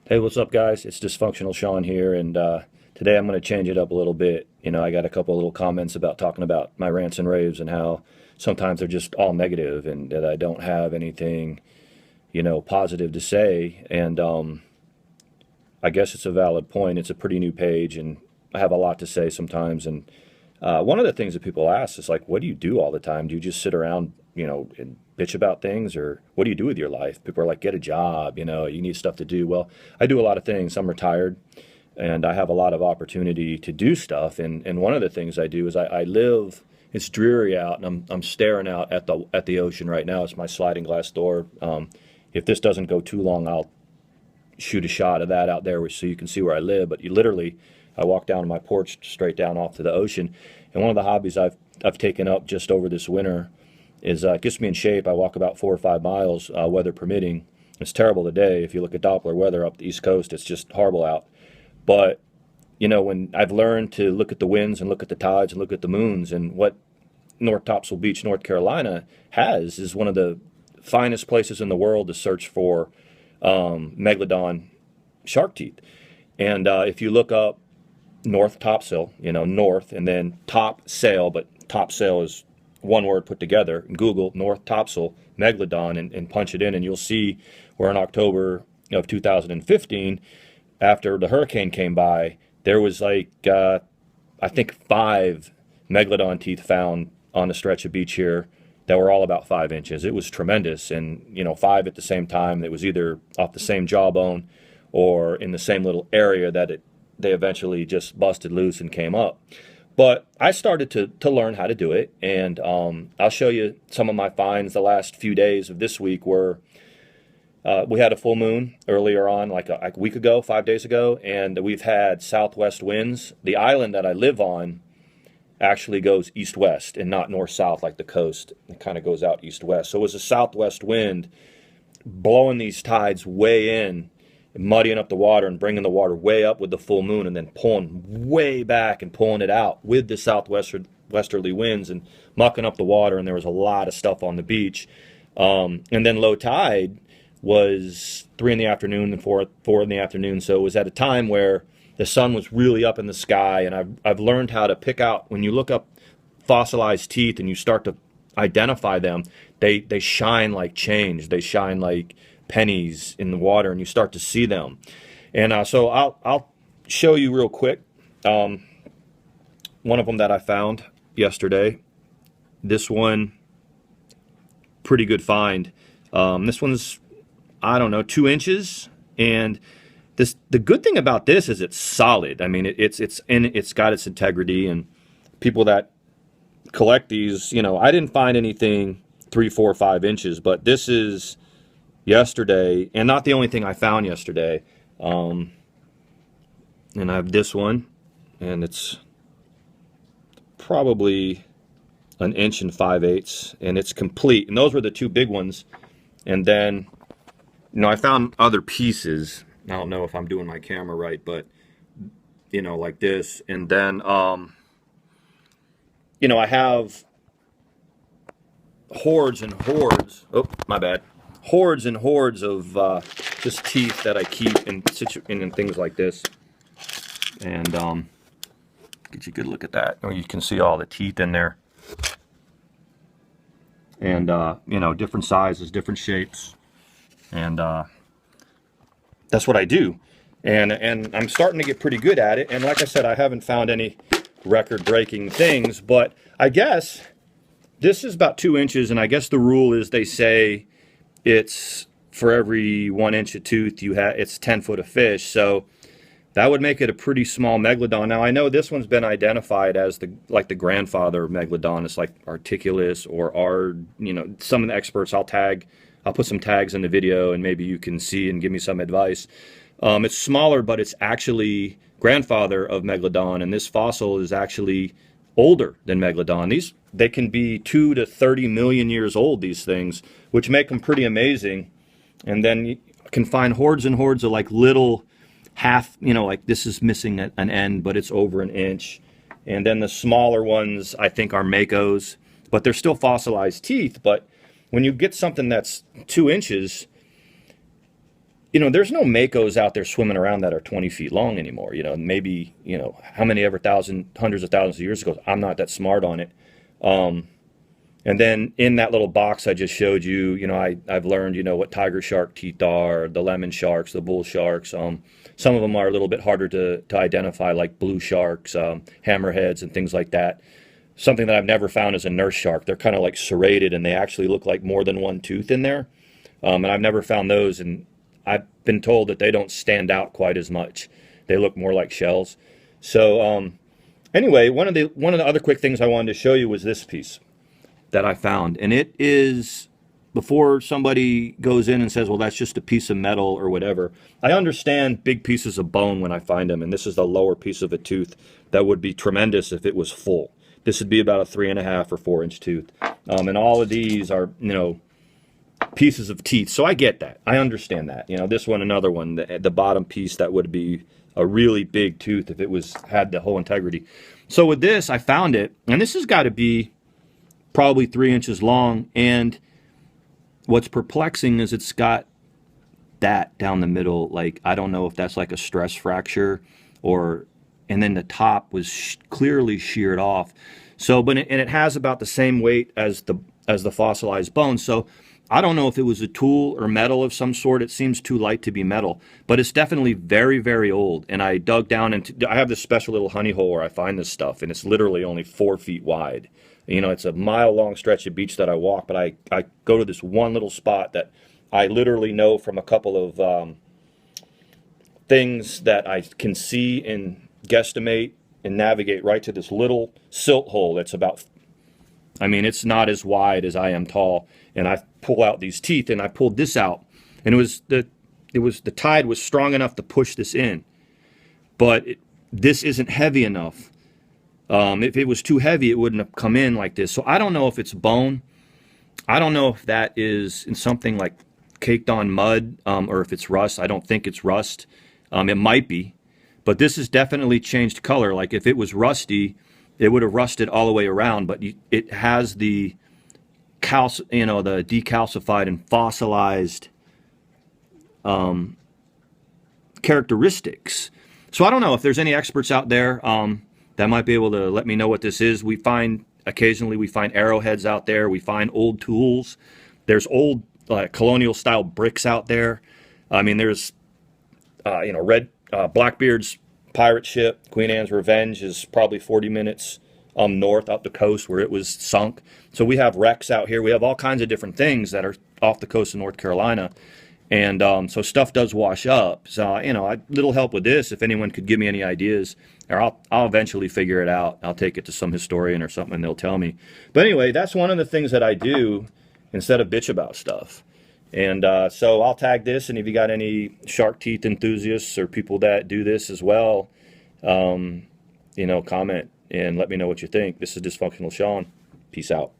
Hey, what's up, guys? It's Dysfunctional Sean here, and today I'm going to change it up a little bit. I got a couple of little comments about talking about my rants and raves and how sometimes they're just all negative and that I don't have anything, positive to say. And I guess it's a valid point. It's a pretty new page, and I have a lot to say sometimes. And one of the things that people ask is like, what do you do all the time? Do you just sit around, and bitch about things, or what do you do with your life? People are like, get a job, you need stuff to do. Well, I do a lot of things. I'm retired, and I have a lot of opportunity to do stuff. And one of the things I do is I live. It's dreary out, and I'm staring out at the ocean right now. It's my sliding glass door. If this doesn't go too long, I'll shoot a shot of that out there so you can see where I live. But I walk down my porch straight down off to the ocean. And one of the hobbies I've taken up just over this winter is it gets me in shape. I walk about 4 or 5 miles, weather permitting. It's terrible today. If you look at Doppler weather up the East Coast, it's just horrible out. But when I've learned to look at the winds and look at the tides and look at the moons, and what North Topsail Beach, North Carolina has is one of the finest places in the world to search for Megalodon shark teeth. And if you look up North Topsail, North and then top sail, but top sail is one word put together. Google North Topsail Megalodon and punch it in, and you'll see where in October of 2015, after the hurricane came by, there was like, I think 5 Megalodon teeth found on a stretch of beach here that were all about 5 inches. It was tremendous, and 5 at the same time. It was either off the same jawbone or in the same little area that they eventually just busted loose and came up. But I started to learn how to do it, and I'll show you some of my finds. The last few days of this week were, we had a full moon earlier on, like a week ago, 5 days ago, and we've had southwest winds. The island that I live on actually goes east-west and not north-south like the coast. It kind of goes out east-west. So it was a southwest wind blowing these tides way in, muddying up the water and bringing the water way up with the full moon, and then pulling way back and pulling it out with the southwesterly winds and mucking up the water. And there was a lot of stuff on the beach. And then low tide was 3 in the afternoon and 4 in the afternoon. So it was at a time where the sun was really up in the sky. And I've learned how to pick out, when you look up fossilized teeth and you start to identify them, they shine like change. They shine like pennies in the water, and you start to see them. And so I'll show you real quick one of them that I found yesterday. This one, pretty good find. This one's, I don't know, 2 inches, and the good thing about this is it's solid. I mean, it's got its integrity, and people that collect these, I didn't find anything 3, 4, 5 inches, but this is yesterday, and not the only thing I found yesterday. And I have this one, and it's probably 1 inch and 5/8, and it's complete. And those were the 2 big ones. And then, I found other pieces. I don't know if I'm doing my camera right, but like this. And then, I have hordes and hordes. Oh, my bad. Hordes and hordes of just teeth that I keep in things like this. And get you a good look at that. You can see all the teeth in there. And different sizes, different shapes. And that's what I do. And I'm starting to get pretty good at it. And like I said, I haven't found any record-breaking things, but I guess this is about 2 inches, and I guess the rule is, they say, it's for every 1 inch of tooth it's 10 foot of fish. So that would make it a pretty small Megalodon. Now I know this one's been identified as the grandfather of Megalodon. It's like Articulus or some of the experts. I'll put some tags in the video, and maybe you can see and give me some advice. It's smaller, but it's actually grandfather of Megalodon, and this fossil is actually older than Megalodon. They can be 2 to 30 million years old, these things, which make them pretty amazing. And then you can find hordes and hordes of like little like this is missing an end, but it's over 1 inch. And then the smaller ones, I think, are Makos, but they're still fossilized teeth. But when you get something that's 2 inches, there's no makos out there swimming around that are 20 feet long anymore. Maybe, how many ever hundreds of thousands of years ago. I'm not that smart on it. And then in that little box I just showed you, I've learned, what tiger shark teeth are, the lemon sharks, the bull sharks. Some of them are a little bit harder to identify, like blue sharks, hammerheads, and things like that. Something that I've never found is a nurse shark. They're kind of like serrated, and they actually look like more than one tooth in there. And I've never found those, and I've been told that they don't stand out quite as much. They look more like shells. So anyway, one of the other quick things I wanted to show you was this piece that I found, and it is, before somebody goes in and says, well, that's just a piece of metal or whatever, I understand big pieces of bone when I find them, and this is the lower piece of a tooth that would be tremendous if it was full. This would be about a 3.5 or 4 inch tooth, and all of these are, pieces of teeth. So I get that. I understand that. This one, another one, the bottom piece, that would be a really big tooth if it had the whole integrity. So with this, I found it, and this has got to be probably 3 inches long, and what's perplexing is it's got that down the middle. Like, I don't know if that's like a stress fracture, and then the top was clearly sheared off. So, and it has about the same weight as the fossilized bone. So I don't know if it was a tool or metal of some sort. It seems too light to be metal, but it's definitely very, very old. And I dug down I have this special little honey hole where I find this stuff, and it's literally only 4 feet wide. It's a mile-long stretch of beach that I walk, but I go to this one little spot that I literally know from a couple of things that I can see and guesstimate and navigate right to this little silt hole that's about, it's not as wide as I am tall. And I pull out these teeth, and I pulled this out, and the tide was strong enough to push this in, but this isn't heavy enough. If it was too heavy, it wouldn't have come in like this. So I don't know if it's bone. I don't know if that is in something like caked on mud, or if it's rust. I don't think it's rust. It might be, but this has definitely changed color. Like, if it was rusty, it would have rusted all the way around, but it has the the decalcified and fossilized characteristics. So I don't know if there's any experts out there that might be able to let me know what this is. Occasionally we find arrowheads out there. We find old tools. There's old colonial style bricks out there. There's Blackbeard's pirate ship, Queen Anne's Revenge, is probably 40 minutes north up the coast where it was sunk. So we have wrecks out here. We have all kinds of different things that are off the coast of North Carolina. And so stuff does wash up. So, little help with this, if anyone could give me any ideas, or I'll eventually figure it out. I'll take it to some historian or something, and they'll tell me. But anyway, that's one of the things that I do instead of bitch about stuff. And so I'll tag this, and if you got any shark teeth enthusiasts or people that do this as well, comment and let me know what you think. This is Dysfunctional Sean. Peace out.